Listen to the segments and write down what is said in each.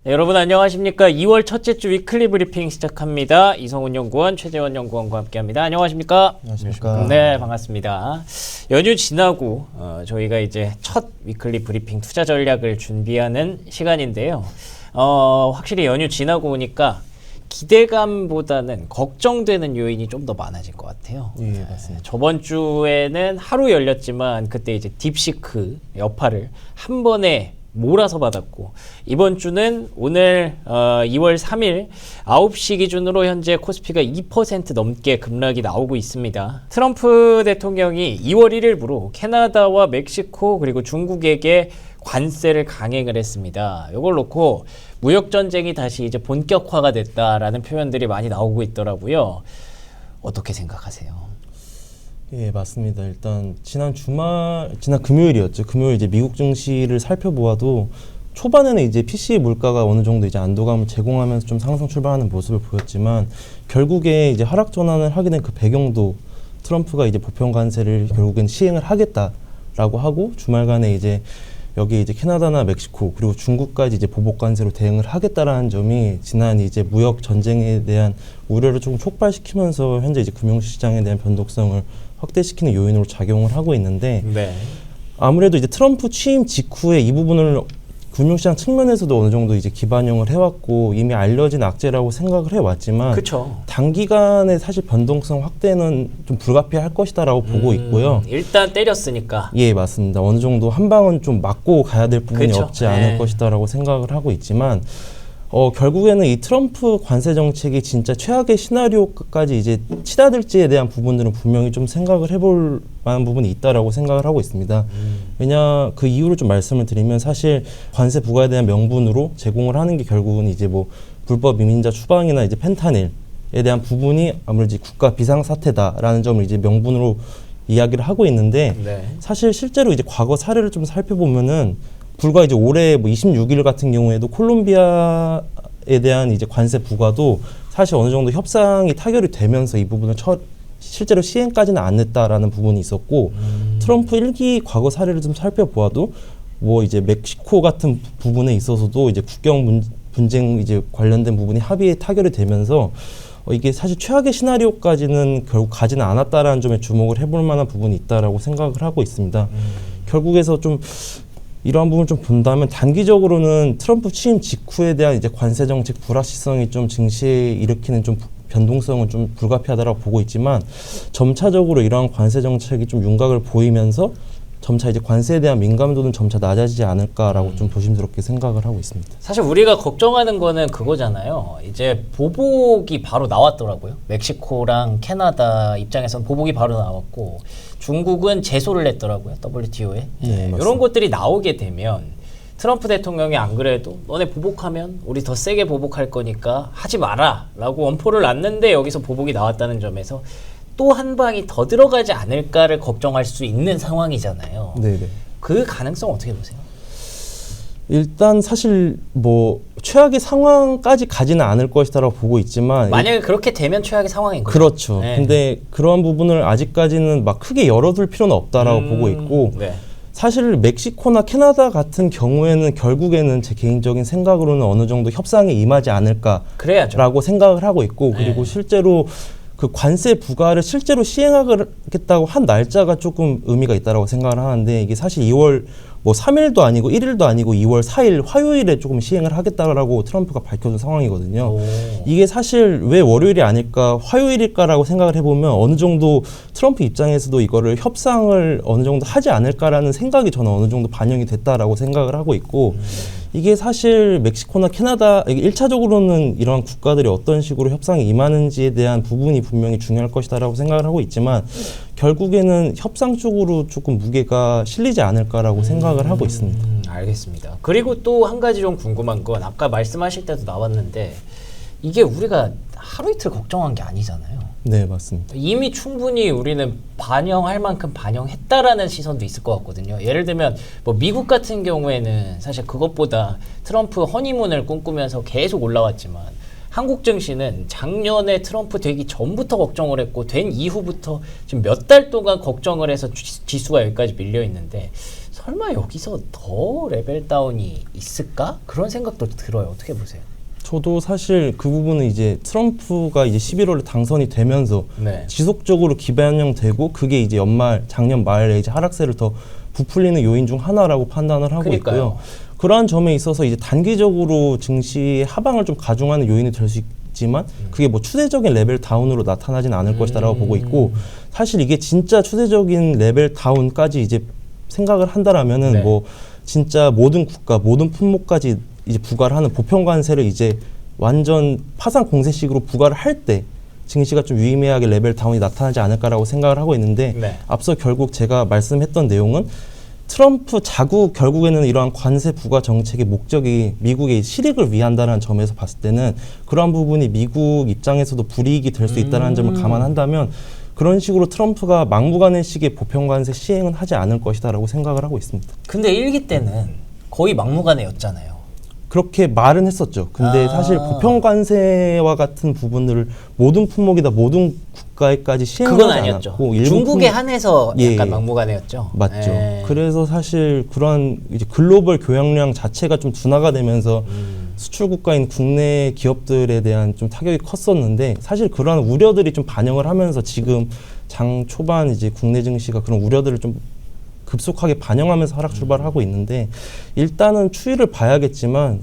네, 여러분 안녕하십니까? 2월 첫째 주 위클리 브리핑 시작합니다. 이성훈 연구원, 최재원 연구원과 함께합니다. 안녕하십니까? 안녕하십니까? 네, 반갑습니다. 연휴 지나고 저희가 이제 첫 위클리 브리핑 투자 전략을 준비하는 시간인데요. 확실히 연휴 지나고 오니까 기대감보다는 걱정되는 요인이 좀 더 많아진 것 같아요. 예, 맞습니다. 저번 주에는 하루 열렸지만 그때 이제 딥시크 여파를 한 번에 몰아서 받았고, 이번 주는 오늘 2월 3일 9시 기준으로 현재 코스피가 2% 넘게 급락이 나오고 있습니다. 트럼프 대통령이 2월 1일부로 캐나다와 멕시코 그리고 중국에게 관세를 강행을 했습니다. 이걸 놓고 무역 전쟁이 다시 이제 본격화가 됐다라는 표현들이 많이 나오고 있더라고요. 어떻게 생각하세요? 예, 맞습니다. 일단 지난 금요일이었죠. 금요일 이제 미국 증시를 살펴보아도 초반에는 이제 PC 물가가 어느 정도 이제 안도감을 제공하면서 좀 상승 출발하는 모습을 보였지만, 결국에 이제 하락 전환을 하게 된 그 배경도 트럼프가 이제 보편 관세를 결국엔 시행을 하겠다라고 하고, 주말간에 이제 여기 이제 캐나다나 멕시코 그리고 중국까지 이제 보복 관세로 대응을 하겠다라는 점이 지난 이제 무역 전쟁에 대한 우려를 조금 촉발시키면서 현재 이제 금융시장에 대한 변동성을 확대시키는 요인으로 작용을 하고 있는데, 네. 아무래도 이제 트럼프 취임 직후에 이 부분을 금융시장 측면에서도 어느 정도 이제 기반용을 해왔고 이미 알려진 악재라고 생각을 해왔지만, 그쵸. 단기간에 사실 변동성 확대는 좀 불가피할 것이다라고 보고 있고요. 일단 때렸으니까. 예, 맞습니다. 어느 정도 한 방은 좀 맞고 가야 될 부분이 그쵸. 없지 않을 네. 것이다라고 생각을 하고 있지만, 결국에는 이 트럼프 관세 정책이 진짜 최악의 시나리오까지 이제 치닫을지에 대한 부분들은 분명히 좀 생각을 해볼 만한 부분이 있다라고 생각을 하고 있습니다. 왜냐, 그 이유를 좀 말씀을 드리면, 사실 관세 부과에 대한 명분으로 제공을 하는 게 결국은 이제 뭐 불법 이민자 추방이나 이제 펜타닐에 대한 부분이 아무래도 국가 비상 사태다라는 점을 이제 명분으로 이야기를 하고 있는데, 네. 사실 실제로 이제 과거 사례를 좀 살펴보면은 불과 이제 올해 뭐 26일 같은 경우에도 콜롬비아에 대한 이제 관세 부과도 사실 어느 정도 협상이 타결이 되면서 이 부분을 실제로 시행까지는 안 냈다라는 부분이 있었고, 트럼프 1기 과거 사례를 좀 살펴보아도 뭐 이제 멕시코 같은 부분에 있어서도 이제 국경 분쟁 이제 관련된 부분이 합의에 타결이 되면서 이게 사실 최악의 시나리오까지는 결국 가지는 않았다라는 점에 주목을 해볼 만한 부분이 있다라고 생각을 하고 있습니다. 결국에서 좀 이러한 부분을 좀 본다면, 단기적으로는 트럼프 취임 직후에 대한 이제 관세 정책 불확실성이 좀 증시에 일으키는 좀 변동성은 좀 불가피하다라고 보고 있지만, 점차적으로 이러한 관세 정책이 좀 윤곽을 보이면서 점차 이제 관세에 대한 민감도는 점차 낮아지지 않을까라고 좀 조심스럽게 생각을 하고 있습니다. 사실 우리가 걱정하는 거는 그거잖아요. 이제 보복이 바로 나왔더라고요. 멕시코랑 캐나다 입장에서는 보복이 바로 나왔고, 중국은 제소를 했더라고요. WTO에. 네, 이런 것들이 나오게 되면 트럼프 대통령이 안 그래도 너네 보복하면 우리 더 세게 보복할 거니까 하지 마라 라고 엄포를 놨는데, 여기서 보복이 나왔다는 점에서 또 한 방이 더 들어가지 않을까를 걱정할 수 있는 상황이잖아요. 네네. 그 가능성 어떻게 보세요? 일단 사실 뭐 최악의 상황까지 가지는 않을 것이다라고 보고 있지만, 만약에 그렇게 되면 최악의 상황인 거죠. 그렇죠. 네. 근데 그러한 부분을 아직까지는 막 크게 열어둘 필요는 없다라고 보고 있고, 네. 사실 멕시코나 캐나다 같은 경우에는 결국에는 제 개인적인 생각으로는 어느 정도 협상에 임하지 않을까라고 그래야죠. 생각을 하고 있고, 그리고 실제로 그 관세 부과를 실제로 시행하겠다고 한 날짜가 조금 의미가 있다라고 생각을 하는데, 이게 사실 2월 뭐 3일도 아니고 1일도 아니고 2월 4일 화요일에 조금 시행을 하겠다라고 트럼프가 밝혀준 상황이거든요. 이게 사실 왜 월요일이 아닐까, 화요일일까라고 생각을 해보면 어느 정도 트럼프 입장에서도 이거를 협상을 어느 정도 하지 않을까라는 생각이 저는 어느 정도 반영이 됐다라고 생각을 하고 있고, 이게 사실 멕시코나 캐나다, 1차적으로는 이러한 국가들이 어떤 식으로 협상에 임하는지에 대한 부분이 분명히 중요할 것이다라고 생각을 하고 있지만, 결국에는 협상 쪽으로 조금 무게가 실리지 않을까라고 생각을 하고 있습니다. 알겠습니다. 그리고 또 한 가지 좀 궁금한 건, 아까 말씀하실 때도 나왔는데, 이게 우리가 하루 이틀 걱정한 게 아니잖아요. 네, 맞습니다. 이미 충분히 우리는 반영할 만큼 반영했다라는 시선도 있을 것 같거든요. 예를 들면 뭐 미국 같은 경우에는 사실 그것보다 트럼프 허니문을 꿈꾸면서 계속 올라왔지만, 한국 증시는 작년에 트럼프 되기 전부터 걱정을 했고 된 이후부터 지금 몇 달 동안 걱정을 해서 지수가 여기까지 밀려 있는데, 설마 여기서 더 레벨 다운이 있을까? 그런 생각도 들어요. 어떻게 보세요? 저도 사실 그 부분은 이제 트럼프가 이제 11월에 당선이 되면서 네. 지속적으로 기반형되고 그게 이제 작년 말에 이제 하락세를 더 부풀리는 요인 중 하나라고 판단을 하고 그러니까요. 있고요. 그러한 점에 있어서 이제 단기적으로 증시의 하방을 좀 가중하는 요인이 될 수 있지만 그게 뭐 추세적인 레벨 다운으로 나타나진 않을 것이다라고 보고 있고, 사실 이게 진짜 추세적인 레벨 다운까지 이제 생각을 한다라면은 네. 뭐 진짜 모든 국가 모든 품목까지 이제 부과를 하는 보편 관세를 이제 완전 파상 공세식으로 부과를 할 때 증시가 좀 유의미하게 레벨 다운이 나타나지 않을까라고 생각을 하고 있는데, 네. 앞서 결국 제가 말씀했던 내용은 트럼프 자국 결국에는 이러한 관세 부과 정책의 목적이 미국의 실익을 위한다는 점에서 봤을 때는 그러한 부분이 미국 입장에서도 불이익이 될 수 있다는 점을 감안한다면 그런 식으로 트럼프가 막무가내식의 보편 관세 시행은 하지 않을 것이다라고 생각을 하고 있습니다. 근데 1기 때는 거의 막무가내였잖아요. 그렇게 말은 했었죠. 근데 사실 보편 관세와 같은 부분들을 모든 품목이다 모든 국가에까지 시행을 그건 하지 아니었죠. 않았고 일부 중국에 한해서 예, 약간 예. 막무가내였죠. 맞죠. 예. 그래서 사실 그런 이제 글로벌 교역량 자체가 좀 둔화가 되면서 수출 국가인 국내 기업들에 대한 좀 타격이 컸었는데, 사실 그러한 우려들이 좀 반영을 하면서 지금 장 초반 이제 국내 증시가 그런 우려들을 좀 급속하게 반영하면서 하락 출발을 하고 있는데, 일단은 추이를 봐야겠지만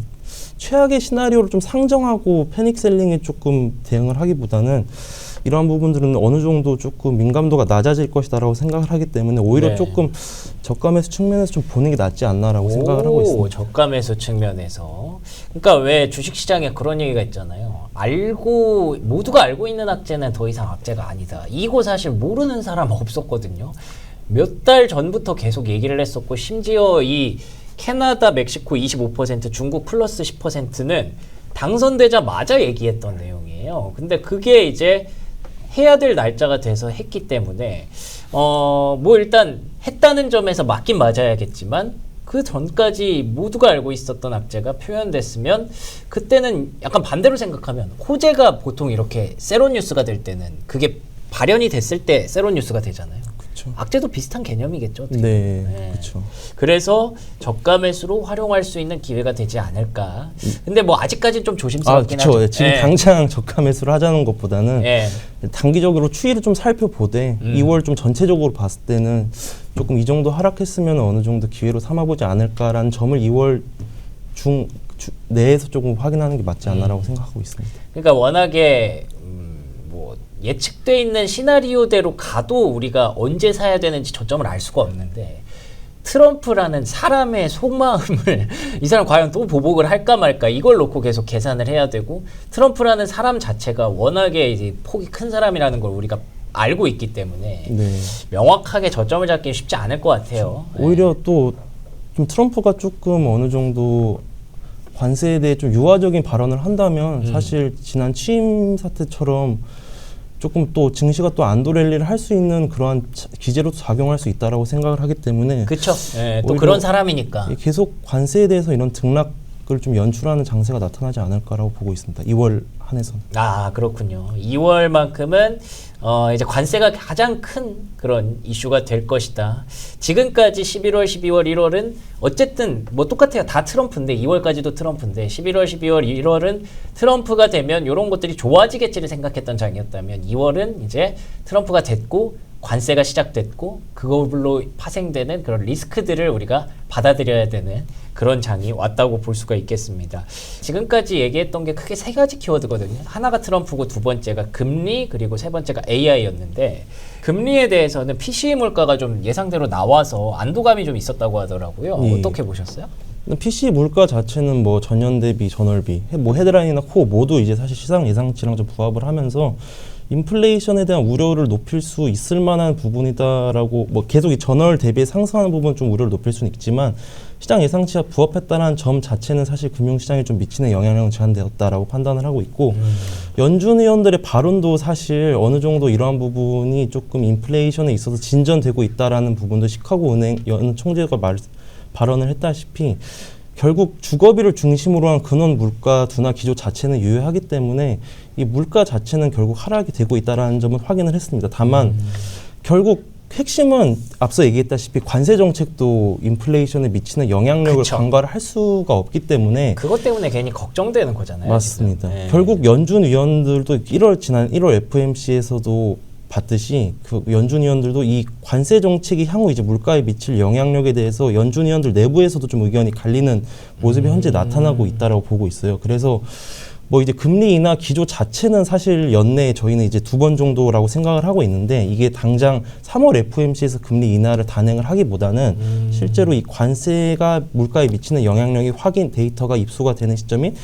최악의 시나리오를 좀 상정하고 패닉 셀링에 조금 대응을 하기보다는 이러한 부분들은 어느 정도 조금 민감도가 낮아질 것이다라고 생각을 하기 때문에 오히려 네. 조금 저가 매수 측면에서 좀 보는 게 낫지 않나라고 생각을 하고 있습니다. 저가 매수 측면에서. 그러니까 왜 주식시장에 그런 얘기가 있잖아요. 모두가 알고 있는 악재는 더 이상 악재가 아니다. 이거 사실 모르는 사람 없었거든요. 몇 달 전부터 계속 얘기를 했었고, 심지어 이 캐나다, 멕시코 25%, 중국 플러스 10%는 당선되자마자 얘기했던 내용이에요. 근데 그게 이제 해야 될 날짜가 돼서 했기 때문에 뭐 일단 했다는 점에서 맞긴 맞아야겠지만, 그 전까지 모두가 알고 있었던 악재가 표현됐으면 그때는 약간 반대로 생각하면, 호재가 보통 이렇게 세로 뉴스가 될 때는 그게 발현이 됐을 때 세로 뉴스가 되잖아요. 그렇죠. 악재도 비슷한 개념이겠죠. 어떻게 네, 보면. 그렇죠. 그래서 저가 매수로 활용할 수 있는 기회가 되지 않을까. 근데 뭐 아직까지 좀 조심스럽긴 그렇죠. 하죠. 지금 예. 당장 저가 매수를 하자는 것보다는 예. 단기적으로 추이를 좀 살펴보되 2월 좀 전체적으로 봤을 때는 조금 이 정도 하락했으면 어느 정도 기회로 삼아보지 않을까라는 점을 2월 내에서 조금 확인하는 게 맞지 않나라고 생각하고 있습니다. 그러니까 워낙에 뭐 예측돼 있는 시나리오대로 가도 우리가 언제 사야 되는지 저점을 알 수가 없는데, 트럼프라는 사람의 속마음을 이 사람 과연 또 보복을 할까 말까 이걸 놓고 계속 계산을 해야 되고, 트럼프라는 사람 자체가 워낙에 이제 폭이 큰 사람이라는 걸 우리가 알고 있기 때문에 네. 명확하게 저점을 잡기는 쉽지 않을 것 같아요. 오히려 또 좀 트럼프가 조금 어느 정도 관세에 대해 좀 유화적인 발언을 한다면 사실 지난 취임 사태처럼 조금 또 증시가 또 안도 랠리를 할 수 있는 그러한 기제로 작용할 수 있다라고 생각을 하기 때문에 그렇죠. 예, 또 오히려 그런 사람이니까. 계속 관세에 대해서 이런 등락을 좀 연출하는 장세가 나타나지 않을까라고 보고 있습니다. 2월 한해서는. 아, 그렇군요. 2월만큼은 이제 관세가 가장 큰 그런 이슈가 될 것이다. 지금까지 11월, 12월, 1월은 어쨌든 뭐 똑같아요. 다 트럼프인데, 2월까지도 트럼프인데 11월, 12월, 1월은 트럼프가 되면 이런 것들이 좋아지겠지를 생각했던 장이었다면, 2월은 이제 트럼프가 됐고 관세가 시작됐고 그걸로 파생되는 그런 리스크들을 우리가 받아들여야 되는 그런 장이 왔다고 볼 수가 있겠습니다. 지금까지 얘기했던 게 크게 세 가지 키워드거든요. 하나가 트럼프고, 두 번째가 금리, 그리고 세 번째가 AI였는데, 금리에 대해서는 PCE 물가가 좀 예상대로 나와서 안도감이 좀 있었다고 하더라고요. 예. 어떻게 보셨어요? PC 물가 자체는 뭐 전년 대비, 전월 비, 뭐 헤드라인이나 코어 모두 이제 사실 시장 예상치랑 좀 부합을 하면서 인플레이션에 대한 우려를 높일 수 있을 만한 부분이다라고, 뭐 계속 이 전월 대비에 상승하는 부분 좀 우려를 높일 수는 있지만 시장 예상치와 부합했다는 점 자체는 사실 금융시장에 좀 미치는 영향력은 제한되었다라고 판단을 하고 있고, 연준 의원들의 발언도 사실 어느 정도 이러한 부분이 조금 인플레이션에 있어서 진전되고 있다라는 부분도 시카고 은행 연 총재가 발언을 했다시피 결국 주거비를 중심으로 한 근원 물가 둔화 기조 자체는 유효하기 때문에 이 물가 자체는 결국 하락이 되고 있다는 점을 확인을 했습니다. 다만 결국 핵심은 앞서 얘기했다시피 관세 정책도 인플레이션에 미치는 영향력을 그쵸. 간과를 할 수가 없기 때문에 그것 때문에 괜히 걱정되는 거잖아요. 맞습니다. 지금. 네. 결국 연준 위원들도 지난 1월 FMC에서도 봤듯이 그 연준 위원들도 이 관세 정책이 향후 이제 물가에 미칠 영향력에 대해서 연준 위원들 내부에서도 좀 의견이 갈리는 모습이 현재 나타나고 있다라고 보고 있어요. 그래서 뭐 이제 금리 인하 기조 자체는 사실 연내에 저희는 이제 2번 정도라고 생각을 하고 있는데 이게 당장 3월 FMC에서 금리 인하를 단행을 하기보다는 실제로 이 관세가 물가에 미치는 영향력이 확인 데이터가 입수가 되는 시점인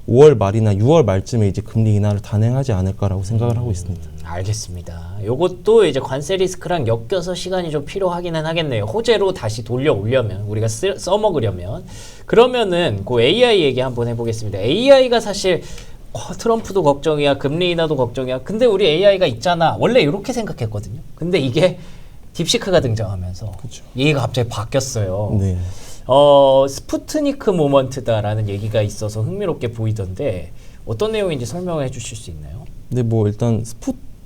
5월 말이나 6월 말쯤에 이제 금리 인하를 단행하지 않을까라고 생각을 하고 있습니다. 알겠습니다. 요것도 이제 관세 리스크랑 엮여서 시간이 좀 필요하기는 하겠네요. 호재로 다시 돌려오려면 우리가 써먹으려면 그러면은 그 AI 얘기 한번 해보겠습니다. AI가 사실 트럼프도 걱정이야, 금리 인하도 걱정이야. 근데 우리 AI가 있잖아. 원래 이렇게 생각했거든요. 근데 이게 딥시크가 등장하면서 그쵸. 얘기가 갑자기 바뀌었어요. 네. 스푸트니크 모먼트다라는 얘기가 있어서 흥미롭게 보이던데 어떤 내용인지 설명해 주실 수 있나요? 네, 뭐 일단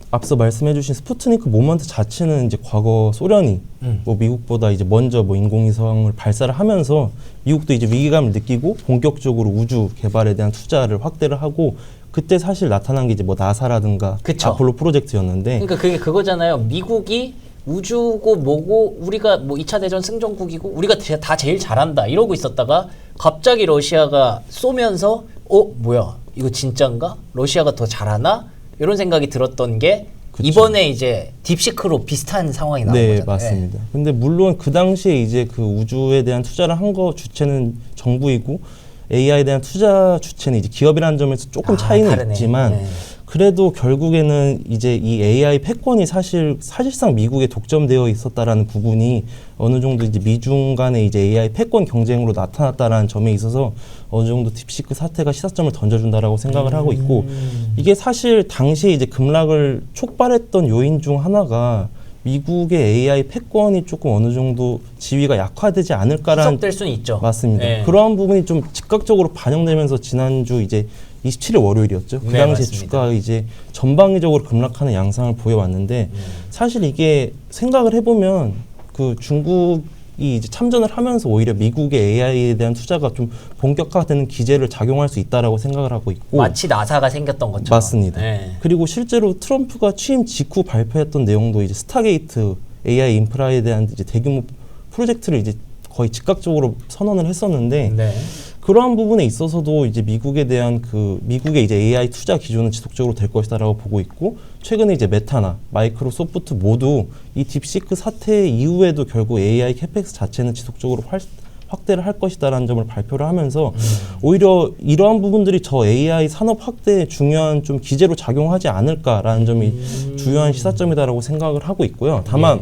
앞서 말씀해주신 스푸트니크 모먼트 자체는 이제 과거 소련이 뭐 미국보다 이제 먼저 뭐 인공위성을 발사를 하면서 미국도 이제 위기감을 느끼고 본격적으로 우주 개발에 대한 투자를 확대를 하고 그때 사실 나타난 게 이제 뭐 나사라든가 그쵸. 아폴로 프로젝트였는데 그러니까 그게 그거잖아요. 미국이 우주고 뭐고 우리가 뭐 2차 대전 승전국이고 우리가 다 제일 잘한다 이러고 있었다가 갑자기 러시아가 쏘면서 뭐야 이거 진짠가? 러시아가 더 잘하나? 이런 생각이 들었던 게 그쵸. 이번에 이제 딥시크로 비슷한 상황이 나온 네, 거잖아요. 맞습니다. 근데 물론 그 당시에 이제 그 우주에 대한 투자를 한 거 주체는 정부이고 AI에 대한 투자 주체는 이제 기업이라는 점에서 조금 차이는 다르네. 있지만 네. 그래도 결국에는 이제 이 AI 패권이 사실상 미국에 독점되어 있었다라는 부분이 어느 정도 이제 미중 간의 이제 AI 패권 경쟁으로 나타났다라는 점에 있어서 어느 정도 딥시크 사태가 시사점을 던져준다라고 생각을 하고 있고 이게 사실 당시에 이제 급락을 촉발했던 요인 중 하나가 미국의 AI 패권이 조금 어느 정도 지위가 약화되지 않을까라는 해석될 수는 있죠. 맞습니다. 네. 그러한 부분이 좀 즉각적으로 반영되면서 지난주 이제 27일 월요일이었죠. 그 네, 당시에 맞습니다. 주가가 이제 전방위적으로 급락하는 양상을 보여왔는데 사실 이게 생각을 해보면 그 중국이 이제 참전을 하면서 오히려 미국의 AI에 대한 투자가 좀 본격화되는 기제를 작용할 수 있다라고 생각을 하고 있고 마치 나사가 생겼던 것처럼. 맞습니다. 네. 그리고 실제로 트럼프가 취임 직후 발표했던 내용도 이제 스타게이트 AI 인프라에 대한 이제 대규모 프로젝트를 이제 거의 즉각적으로 선언을 했었는데 네. 그러한 부분에 있어서도 이제 미국에 대한 미국의 이제 AI 투자 기조는 지속적으로 될 것이다라고 보고 있고 최근에 이제 메타나 마이크로소프트 모두 이 딥시크 사태 이후에도 결국 AI 캐펙스 자체는 지속적으로 확대를 할 것이다라는 점을 발표를 하면서 오히려 이러한 부분들이 저 AI 산업 확대에 중요한 좀 기제로 작용하지 않을까라는 점이 주요한 시사점이다라고 생각을 하고 있고요. 다만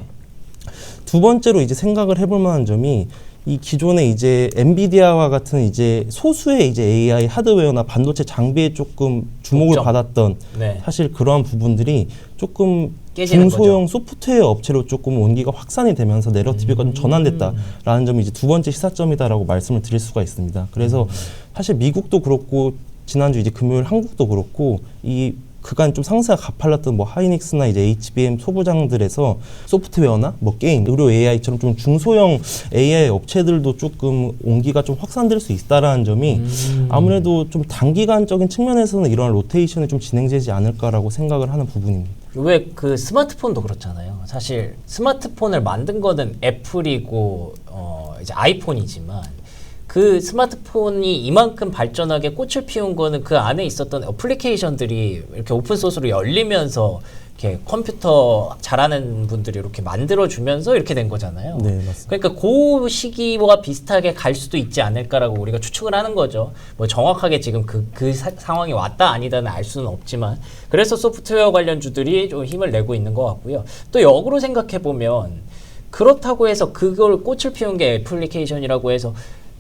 두 번째로 이제 생각을 해볼 만한 점이 이 기존에 이제 엔비디아와 같은 이제 소수의 이제 AI 하드웨어나 반도체 장비에 조금 주목을 독점. 받았던 네. 사실 그러한 부분들이 조금 깨지는 중소형 소프트웨어 업체로 조금 온기가 확산이 되면서 내러티브가 좀 전환됐다라는 점이 이제 두 번째 시사점이다라고 말씀을 드릴 수가 있습니다. 그래서 사실 미국도 그렇고 지난주 이제 금요일 한국도 그렇고 이 그간 좀 상세가 가팔랐던 뭐 하이닉스나 이제 HBM 소부장들에서 소프트웨어나 뭐 게임, 의료 AI처럼 좀 중소형 AI 업체들도 조금 온기가 좀 확산될 수 있다라는 점이 아무래도 좀 단기간적인 측면에서는 이런 로테이션이 좀 진행되지 않을까라고 생각을 하는 부분입니다. 왜 그 스마트폰도 그렇잖아요. 사실 스마트폰을 만든 거는 애플이고 이제 아이폰이지만 그 스마트폰이 이만큼 발전하게 꽃을 피운 거는 그 안에 있었던 어플리케이션들이 이렇게 오픈소스로 열리면서 이렇게 컴퓨터 잘하는 분들이 이렇게 만들어주면서 이렇게 된 거잖아요. 네, 맞습니다. 그러니까 그 시기와 비슷하게 갈 수도 있지 않을까라고 우리가 추측을 하는 거죠. 뭐 정확하게 지금 상황이 왔다 아니다는 알 수는 없지만 그래서 소프트웨어 관련주들이 좀 힘을 내고 있는 것 같고요. 또 역으로 생각해 보면 그렇다고 해서 그걸 꽃을 피운 게 애플리케이션이라고 해서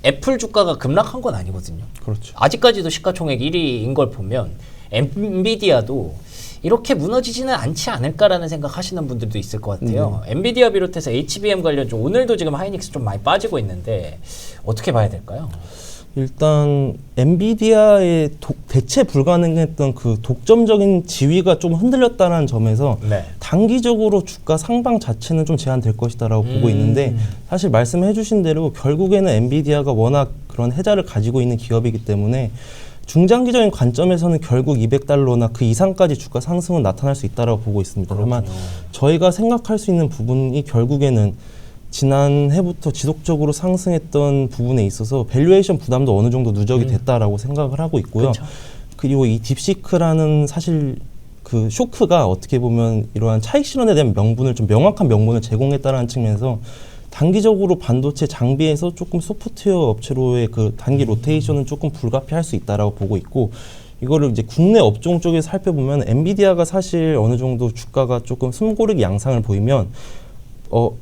애플 주가가 급락한 건 아니거든요. 그렇죠. 아직까지도 시가총액 1위인 걸 보면 엔비디아도 이렇게 무너지지는 않지 않을까라는 생각하시는 분들도 있을 것 같아요. 엔비디아 비롯해서 HBM 관련주 오늘도 지금 하이닉스 좀 많이 빠지고 있는데 어떻게 봐야 될까요? 일단 엔비디아의 대체 불가능했던 그 독점적인 지위가 좀 흔들렸다는 점에서 네. 단기적으로 주가 상방 자체는 좀 제한될 것이다라고 보고 있는데, 사실 말씀해주신 대로 결국에는 엔비디아가 워낙 그런 해자를 가지고 있는 기업이기 때문에 중장기적인 관점에서는 결국 $200나 그 이상까지 주가 상승은 나타날 수 있다라고 보고 있습니다. 다만 저희가 생각할 수 있는 부분이 결국에는 지난해부터 지속적으로 상승했던 부분에 있어서 밸류에이션 부담도 어느 정도 누적이 됐다라고 생각을 하고 있고요. 그쵸. 그리고 이 딥시크라는 사실 그 쇼크가 어떻게 보면 이러한 차익 실현에 대한 명분을 좀 명확한 명분을 제공했다는 측면에서 단기적으로 반도체 장비에서 조금 소프트웨어 업체로의 그 단기 로테이션은 조금 불가피할 수 있다라고 보고 있고, 이거를 이제 국내 업종 쪽에 살펴보면 엔비디아가 사실 어느 정도 주가가 조금 숨고르기 양상을 보이면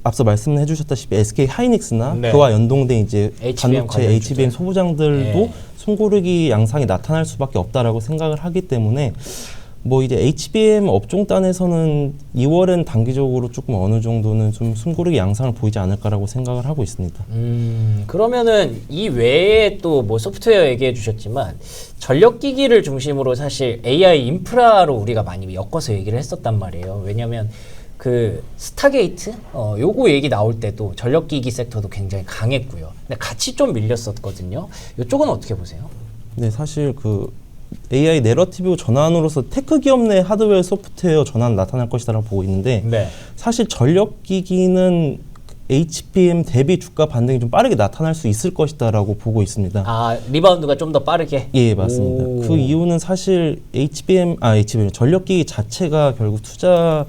앞서 말씀해 주셨다시피 SK 하이닉스나 네. 그와 연동된 이제 HBM 반도체 HBM 소부장들도 네. 숨고르기 양상이 나타날 수밖에 없다라고 생각을 하기 때문에 뭐 이제 HBM 업종 단에서는 2월엔 단기적으로 조금 어느 정도는 좀 숨고르기 양상을 보이지 않을까라고 생각을 하고 있습니다. 그러면은 이 외에 또 뭐 소프트웨어 얘기해 주셨지만 전력기기를 중심으로 사실 AI 인프라로 우리가 많이 엮어서 얘기를 했었단 말이에요. 왜냐하면 그 스타게이트 요거 얘기 나올 때도 전력기기 섹터도 굉장히 강했고요. 근데 같이 좀 밀렸었거든요. 이쪽은 어떻게 보세요? 네, 사실 그 AI 내러티브 전환으로서 테크 기업 내 하드웨어 소프트웨어 전환 나타날 것이다라고 보고 있는데, 네. 사실 전력기기는 HBM 대비 주가 반등이 좀 빠르게 나타날 수 있을 것이다라고 보고 있습니다. 아, 리바운드가 좀 더 빠르게? 예, 맞습니다. 오. 그 이유는 사실 HBM 전력기기 자체가 결국 투자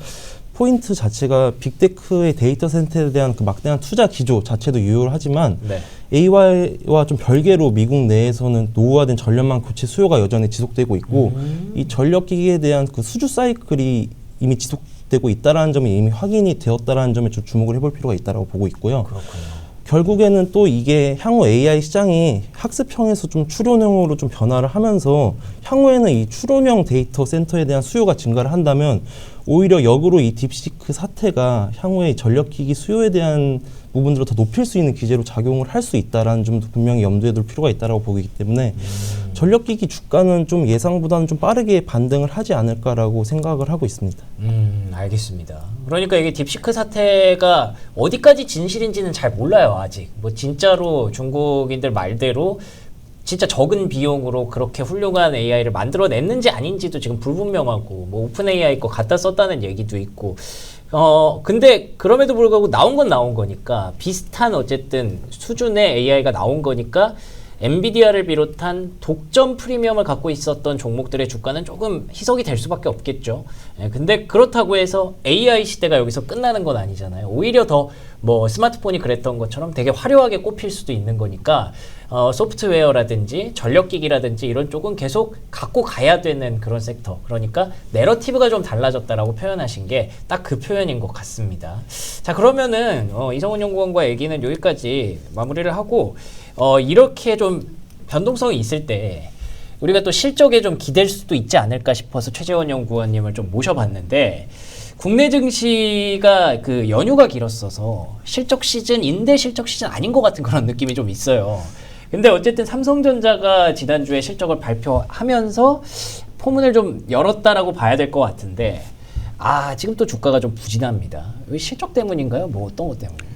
포인트 자체가 빅테크의 데이터 센터에 대한 그 막대한 투자 기조 자체도 유효하지만 네. AI와 좀 별개로 미국 내에서는 노후화된 전력망 교체 수요가 여전히 지속되고 있고, 이 전력기기에 대한 그 수주 사이클이 이미 지속되고 있다라는 점이 이미 확인이 되었다라는 점에 좀 주목을 해볼 필요가 있다라고 보고 있고요. 그렇군요. 결국에는 또 이게 향후 AI 시장이 학습형에서 좀 추론형으로 좀 변화를 하면서 향후에는 이 추론형 데이터 센터에 대한 수요가 증가를 한다면 오히려 역으로 이 딥시크 사태가 향후에 전력기기 수요에 대한 부분들을 더 높일 수 있는 기제로 작용을 할 수 있다라는 점도 분명히 염두에 둘 필요가 있다고 보기 때문에 전력기기 주가는 좀 예상보다는 좀 빠르게 반등을 하지 않을까라고 생각을 하고 있습니다. 알겠습니다. 그러니까 이게 딥시크 사태가 어디까지 진실인지는 잘 몰라요, 아직. 뭐 진짜로 중국인들 말대로 진짜 적은 비용으로 그렇게 훌륭한 AI를 만들어냈는지 아닌지도 지금 불분명하고, 뭐 오픈 AI 거 갖다 썼다는 얘기도 있고. 근데 그럼에도 불구하고 나온 건 나온 거니까, 비슷한 어쨌든 수준의 AI가 나온 거니까 엔비디아를 비롯한 독점 프리미엄을 갖고 있었던 종목들의 주가는 조금 희석이 될 수밖에 없겠죠. 근데 그렇다고 해서 AI 시대가 여기서 끝나는 건 아니잖아요. 오히려 더 뭐 스마트폰이 그랬던 것처럼 되게 화려하게 꼽힐 수도 있는 거니까 소프트웨어라든지 전력기기라든지 이런 쪽은 계속 갖고 가야 되는 그런 섹터. 그러니까 내러티브가 좀 달라졌다라고 표현하신 게 딱 그 표현인 것 같습니다. 자, 그러면은 이성훈 연구원과 얘기는 여기까지 마무리를 하고, 이렇게 좀 변동성이 있을 때 우리가 또 실적에 좀 기댈 수도 있지 않을까 싶어서 최재원 연구원님을 좀 모셔봤는데, 국내 증시가 그 연휴가 길었어서 실적 시즌인데 실적 시즌 아닌 것 같은 그런 느낌이 좀 있어요. 근데 어쨌든 삼성전자가 지난주에 실적을 발표하면서 포문을 좀 열었다라고 봐야 될 것 같은데, 지금 또 주가가 좀 부진합니다. 왜 실적 때문인가요? 뭐 어떤 것 때문인가요?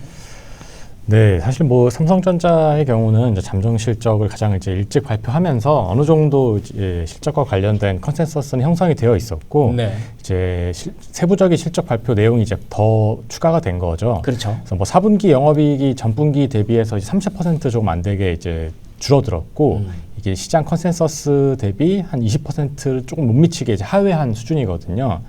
네, 사실 뭐 삼성전자의 경우는 이제 잠정 실적을 가장 이제 일찍 발표하면서 어느 정도 이제 실적과 관련된 컨센서스는 형성이 되어 있었고, 네. 이제 세부적인 실적 발표 내용이 이제 더 추가가 된 거죠. 그렇죠. 그래서 뭐 4분기 영업이익이 전분기 대비해서 30% 조금 안 되게 이제 줄어들었고, 이게 시장 컨센서스 대비 한 20%를 조금 못 미치게 이제 하회한 수준이거든요.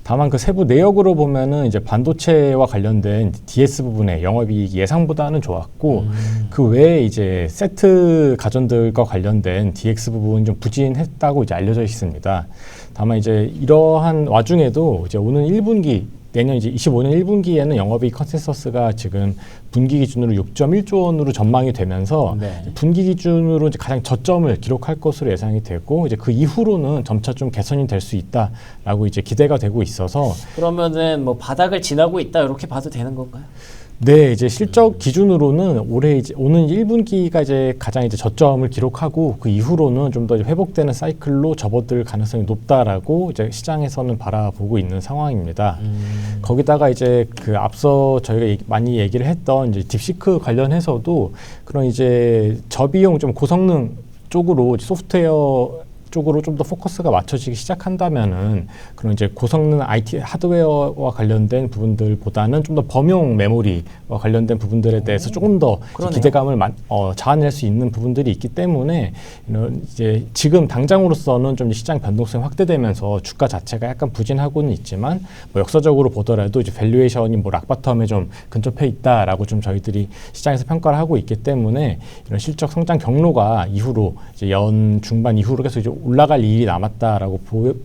다만 그 세부 내역으로 보면은 이제 반도체와 관련된 DS 부분의 영업이익이 예상보다는 좋았고, 그 외에 이제 세트 가전들과 관련된 DX 부분이 좀 부진했다고 이제 알려져 있습니다. 다만 이제 이러한 와중에도 이제 오는 1분기 내년 이제 25년 1분기에는 영업이익 컨센서스가 지금 분기 기준으로 6.1조 원으로 전망이 되면서, 네. 분기 기준으로 이제 가장 저점을 기록할 것으로 예상이 되고, 이제 그 이후로는 점차 좀 개선이 될 수 있다라고 이제 기대가 되고 있어서, 그러면은 뭐 바닥을 지나고 있다 이렇게 봐도 되는 건가요? 네, 이제 실적 기준으로는 올해 이제 오는 1분기가 이제 가장 이제 저점을 기록하고 그 이후로는 좀 더 회복되는 사이클로 접어들 가능성이 높다라고 이제 시장에서는 바라보고 있는 상황입니다. 거기다가 이제 그 앞서 저희가 많이 얘기를 했던 이제 딥시크 관련해서도 그런 이제 저비용 좀 고성능 쪽으로 소프트웨어 쪽으로 좀 더 포커스가 맞춰지기 시작한다면은 그런 이제 고성능 IT 하드웨어와 관련된 부분들보다는 좀 더 범용 메모리와 관련된 부분들에 대해서 조금 더 그러네요. 기대감을 자아낼 수 있는 부분들이 있기 때문에 이런 이제 지금 당장으로서는 좀 시장 변동성이 확대되면서 주가 자체가 약간 부진하고는 있지만 뭐 역사적으로 보더라도 이제 밸류에이션이 뭐 락바텀에 좀 근접해 있다라고 좀 저희들이 시장에서 평가를 하고 있기 때문에 이런 실적 성장 경로가 이후로 이제 연 중반 이후로 계속 이제 올라갈 일이 남았다라고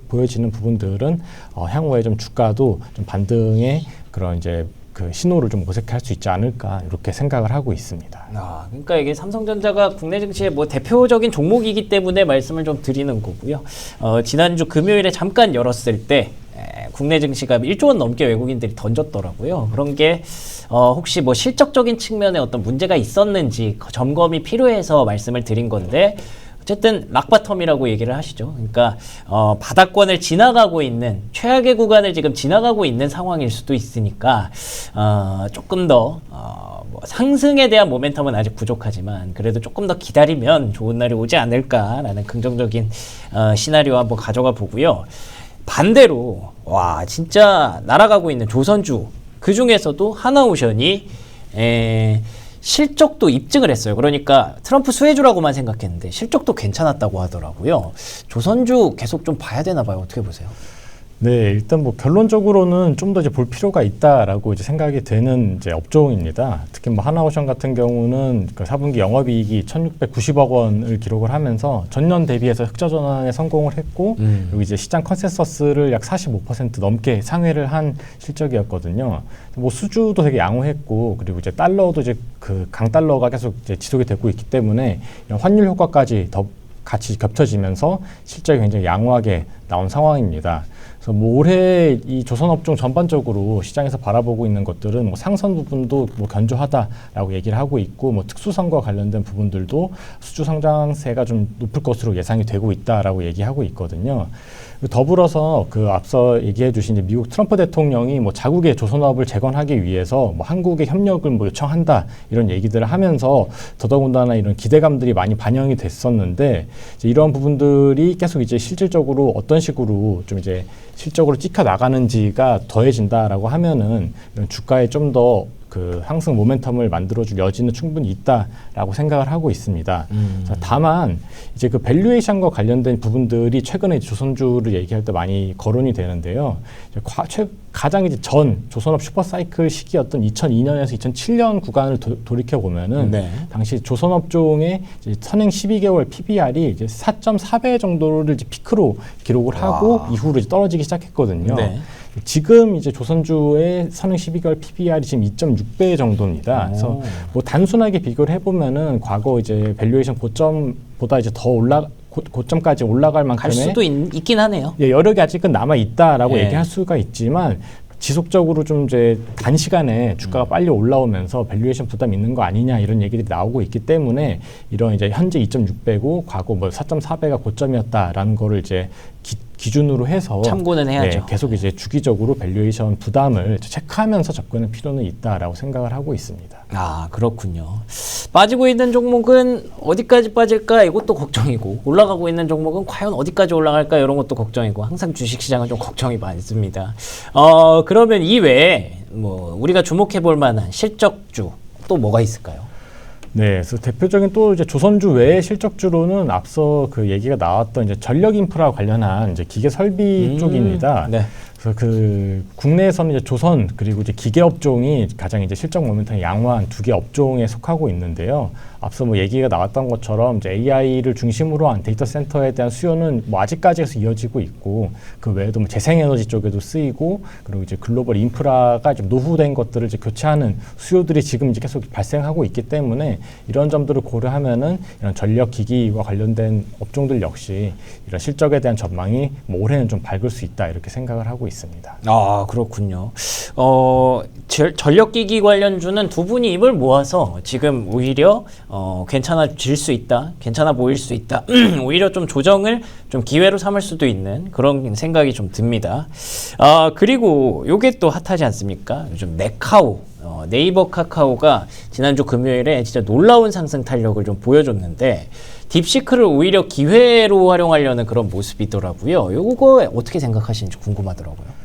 보여지는 부분들은 향후에 좀 주가도 좀 반등의 그런 이제 그 신호를 좀 모색할 수 있지 않을까 이렇게 생각을 하고 있습니다. 그러니까 이게 삼성전자가 국내 증시의 뭐 대표적인 종목이기 때문에 말씀을 좀 드리는 거고요. 지난주 금요일에 잠깐 열었을 때 국내 증시가 1조 원 넘게 외국인들이 던졌더라고요. 그런 게 혹시 뭐 실적적인 측면에 어떤 문제가 있었는지 점검이 필요해서 말씀을 드린 건데 어쨌든 락바텀이라고 얘기를 하시죠. 그러니까 바닥권을 지나가고 있는 최악의 구간을 지금 지나가고 있는 상황일 수도 있으니까 조금 더 뭐 상승에 대한 모멘텀은 아직 부족하지만 그래도 조금 더 기다리면 좋은 날이 오지 않을까라는 긍정적인 시나리오 한번 가져가 보고요. 반대로 와 진짜 날아가고 있는 조선주 그 중에서도 하나오션이 실적도 입증을 했어요. 그러니까 트럼프 수혜주라고만 생각했는데 실적도 괜찮았다고 하더라고요. 조선주 계속 좀 봐야 되나 봐요. 어떻게 보세요? 네, 일단 뭐 결론적으로는 좀 더 이제 볼 필요가 있다라고 이제 생각이 되는 이제 업종입니다. 특히 뭐 하나오션 같은 경우는 그 4분기 영업이익이 1,690억 원을 기록을 하면서 전년 대비해서 흑자 전환에 성공을 했고 그리고 이제 시장 컨센서스를 약 45% 넘게 상회를 한 실적이었거든요. 뭐 수주도 되게 양호했고 그리고 이제 달러도 이제 그 강달러가 계속 이제 지속이 되고 있기 때문에 이런 환율 효과까지 더 같이 겹쳐지면서 실적이 굉장히 양호하게 나온 상황입니다. 그래서 뭐 올해 이 조선업종 전반적으로 시장에서 바라보고 있는 것들은 뭐 상선 부분도 뭐 견조하다라고 얘기를 하고 있고 뭐 특수선과 관련된 부분들도 수주 성장세가 좀 높을 것으로 예상이 되고 있다라고 얘기하고 있거든요. 더불어서 그 앞서 얘기해 주신 이제 미국 트럼프 대통령이 뭐 자국의 조선업을 재건하기 위해서 뭐 한국의 협력을 뭐 요청한다 이런 얘기들을 하면서 더더군다나 이런 기대감들이 많이 반영이 됐었는데 이제 이런 부분들이 계속 이제 실질적으로 어떤 식으로 좀 이제 실적으로 찍혀 나가는지가 더해진다라고 하면은 이런 주가에 좀 더 그 상승 모멘텀을 만들어줄 여지는 충분히 있다라고 생각을 하고 있습니다. 다만 이제 그 밸류에이션과 관련된 부분들이 최근에 조선주를 얘기할 때 많이 거론이 되는데요. 가장 이제 전 조선업 슈퍼사이클 시기였던 2002년에서 2007년 구간을 돌이켜 보면은 당시 조선업종의 이제 선행 12개월 PBR이 이제 4.4배 정도를 이제 피크로 기록을 하고 이후로 이제 떨어지기 시작했거든요. 지금 이제 조선주의 선행 12개월 PBR이 지금 2.6배 정도입니다. 그래서 뭐 단순하게 비교를 해보면은 과거 이제 밸류에이션 고점보다 이제 더 고점까지 올라갈 만큼의 갈 수도 있긴 하네요. 예, 여력이 아직은 남아 있다라고 얘기할 수가 있지만 지속적으로 좀 이제 단시간에 주가가 빨리 올라오면서 밸류에이션 부담 있는 거 아니냐 이런 얘기들이 나오고 있기 때문에 이런 이제 현재 2.6배고 과거 뭐 4.4배가 고점이었다라는 거를 이제 기준으로 해서 참고는 해야죠. 계속 이제 주기적으로 밸류에이션 부담을 체크하면서 접근할 필요는 있다라고 생각을 하고 있습니다. 아 그렇군요. 빠지고 있는 종목은 어디까지 빠질까 이것도 걱정이고 올라가고 있는 종목은 과연 어디까지 올라갈까 이런 것도 걱정이고 항상 주식시장은 좀 걱정이 많습니다. 그러면 이 외에 뭐 우리가 주목해 볼 만한 실적주 또 뭐가 있을까요? 네, 그래서 대표적인 또 이제 조선주 외의 실적주로는 앞서 그 얘기가 나왔던 이제 전력 인프라 관련한 이제 기계 설비 쪽입니다. 그래서 그 국내에서는 이제 조선 그리고 이제 기계 업종이 가장 이제 실적 모멘텀이 양호한 두 개 업종에 속하고 있는데요. 앞서 뭐 얘기가 나왔던 것처럼 이제 AI를 중심으로 한 데이터 센터에 대한 수요는 뭐 아직까지 계속 이어지고 있고 그 외에도 뭐 재생에너지 쪽에도 쓰이고 그리고 이제 글로벌 인프라가 좀 노후된 것들을 이제 교체하는 수요들이 지금 이제 계속 발생하고 있기 때문에 이런 점들을 고려하면은 이런 전력 기기와 관련된 업종들 역시 이런 실적에 대한 전망이 뭐 올해는 좀 밝을 수 있다 이렇게 생각을 하고 있습니다. 아, 그렇군요. 전력기기 관련주는 두 분이 입을 모아서 지금 오히려 괜찮아질 수 있다, 괜찮아 보일 수 있다, 오히려 좀 조정을 좀 기회로 삼을 수도 있는 그런 생각이 좀 듭니다. 그리고 요게 또 핫하지 않습니까? 요즘 네카오, 네이버 카카오가 지난주 금요일에 진짜 놀라운 상승 탄력을 좀 보여줬는데 딥시크를 오히려 기회로 활용하려는 그런 모습이더라고요. 요거 어떻게 생각하시는지 궁금하더라고요.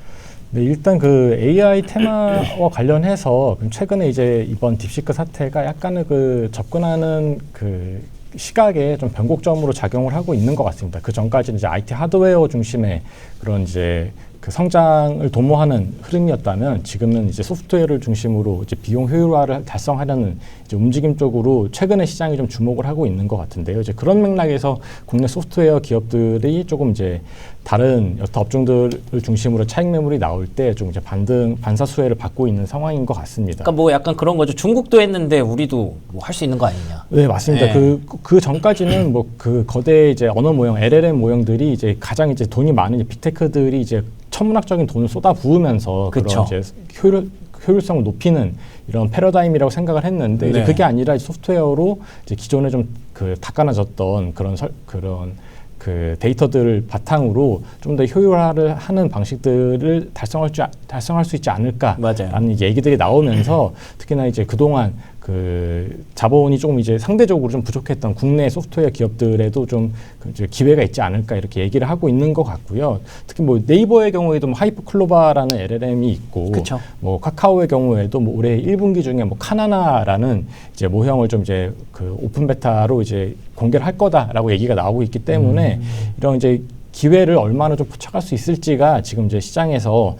네, 일단 그 AI 테마와 관련해서 최근에 이제 이번 딥시크 사태가 약간의 그 접근하는 그 시각에 좀 변곡점으로 작용을 하고 있는 것 같습니다. 그 전까지는 이제 IT 하드웨어 중심의 그런 이제 그 성장을 도모하는 흐름이었다면 지금은 이제 소프트웨어를 중심으로 이제 비용 효율화를 달성하려는 이제 움직임 쪽으로 최근에 시장이 좀 주목을 하고 있는 것 같은데요. 이제 그런 맥락에서 국내 소프트웨어 기업들이 조금 이제 다른 여타 업종들을 중심으로 차익 매물이 나올 때 좀 이제 반사수혜를 받고 있는 상황인 것 같습니다. 그러니까 뭐 약간 그런 거죠. 중국도 했는데 우리도 뭐 할 수 있는 거 아니냐. 네, 맞습니다. 네. 그 전까지는 뭐 그 거대 이제 언어 모형, LLM 모형들이 이제 가장 이제 돈이 많은 이제 빅테크들이 이제 천문학적인 돈을 쏟아 부으면서 그쵸. 그런 이제 효율성을 높이는 이런 패러다임이라고 생각을 했는데 이제 네. 그게 아니라 소프트웨어로 이제 기존에 좀 그 닦아놔졌던 그런 그 데이터들을 바탕으로 좀 더 효율화를 하는 방식들을 달성할 수 있지 않을까라는 맞아요. 이제 얘기들이 나오면서 특히나 이제 그동안 그 자본이 조금 이제 상대적으로 좀 부족했던 국내 소프트웨어 기업들에도 좀 이제 기회가 있지 않을까 이렇게 얘기를 하고 있는 것 같고요. 특히 뭐 네이버의 경우에도 뭐 하이퍼클로바라는 LLM이 있고, 그쵸. 뭐 카카오의 경우에도 뭐 올해 1분기 중에 뭐 카나나라는 이제 모형을 좀 이제 그 오픈 베타로 이제 공개를 할 거다라고 얘기가 나오고 있기 때문에 이런 이제 기회를 얼마나 좀 포착할 수 있을지가 지금 이제 시장에서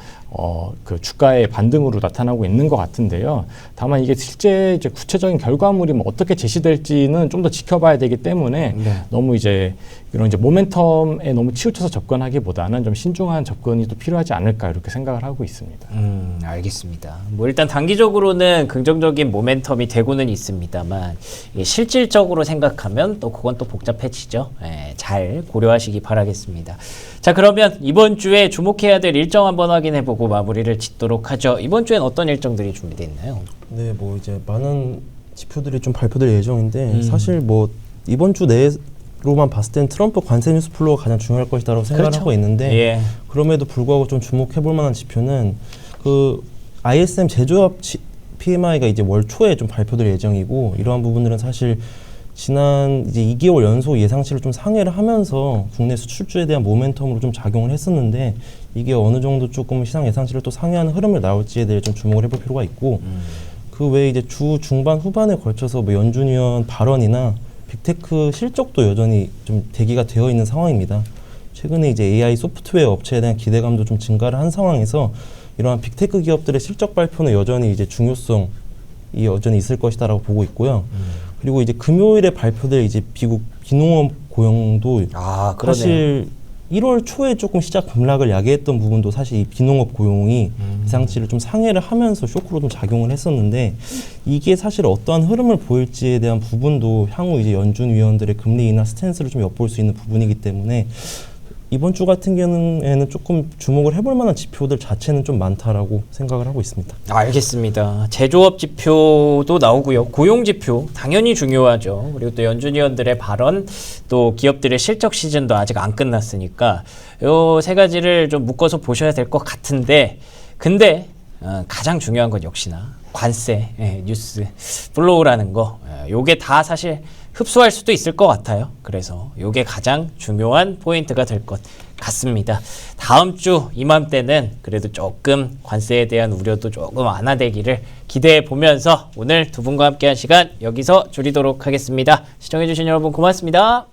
그 주가의 반등으로 나타나고 있는 것 같은데요. 다만 이게 실제 이제 구체적인 결과물이 뭐 어떻게 제시될지는 좀 더 지켜봐야 되기 때문에 네. 너무 이제 이런 이제 모멘텀에 너무 치우쳐서 접근하기보다는 좀 신중한 접근이 또 필요하지 않을까 이렇게 생각을 하고 있습니다. 알겠습니다. 뭐 일단 단기적으로는 긍정적인 모멘텀이 되고는 있습니다만 이게 실질적으로 생각하면 또 그건 또 복잡해지죠. 잘 고려하시기 바라겠습니다. 자, 그러면 이번 주에 주목해야 될 일정 한번 확인해보고 마무리를 짓도록 하죠. 이번 주엔 어떤 일정들이 준비되어 있나요? 네, 뭐 이제 많은 지표들이 좀 발표될 예정인데 사실 뭐 이번 주 내로만 봤을 땐 트럼프 관세 뉴스 플로우가 가장 중요할 것이다라고 생각을 그렇죠. 하고 있는데 예. 그럼에도 불구하고 좀 주목해볼 만한 지표는 그 ISM 제조업 PMI가 이제 월 초에 좀 발표될 예정이고 이러한 부분들은 사실 지난 이제 2개월 연속 예상치를 좀 상회를 하면서 국내 수출주에 대한 모멘텀으로 좀 작용을 했었는데 이게 어느 정도 조금 시장 예상치를 또 상회하는 흐름을 나올지에 대해 좀 주목을 해볼 필요가 있고 그 외에 이제 주 중반 후반에 걸쳐서 뭐 연준 의원 발언이나 빅테크 실적도 여전히 좀 대기가 되어 있는 상황입니다. 최근에 이제 AI 소프트웨어 업체에 대한 기대감도 좀 증가를 한 상황에서 이러한 빅테크 기업들의 실적 발표는 여전히 이제 중요성이 여전히 있을 것이다라고 보고 있고요. 그리고 이제 금요일에 발표될 이제 미국 비농업 고용도 그러네요. 사실 1월 초에 조금 시작 급락을 야기했던 부분도 사실 이 비농업 고용이 예상치를 좀 상회를 하면서 쇼크로 좀 작용을 했었는데 이게 사실 어떠한 흐름을 보일지에 대한 부분도 향후 이제 연준 위원들의 금리 인하 스탠스를 좀 엿볼 수 있는 부분이기 때문에 이번 주 같은 경우에는 조금 주목을 해볼 만한 지표들 자체는 좀 많다라고 생각을 하고 있습니다. 알겠습니다. 제조업 지표도 나오고요. 고용 지표 당연히 중요하죠. 그리고 또 연준 위원들의 발언, 또 기업들의 실적 시즌도 아직 안 끝났으니까 요 세 가지를 좀 묶어서 보셔야 될 것 같은데 근데 가장 중요한 건 역시나 관세 뉴스 플로우라는 거 요게 다 사실 흡수할 수도 있을 것 같아요. 그래서 요게 가장 중요한 포인트가 될 것 같습니다. 다음 주 이맘때는 그래도 조금 관세에 대한 우려도 조금 완화되기를 기대해 보면서 오늘 두 분과 함께한 시간 여기서 줄이도록 하겠습니다. 시청해주신 여러분 고맙습니다.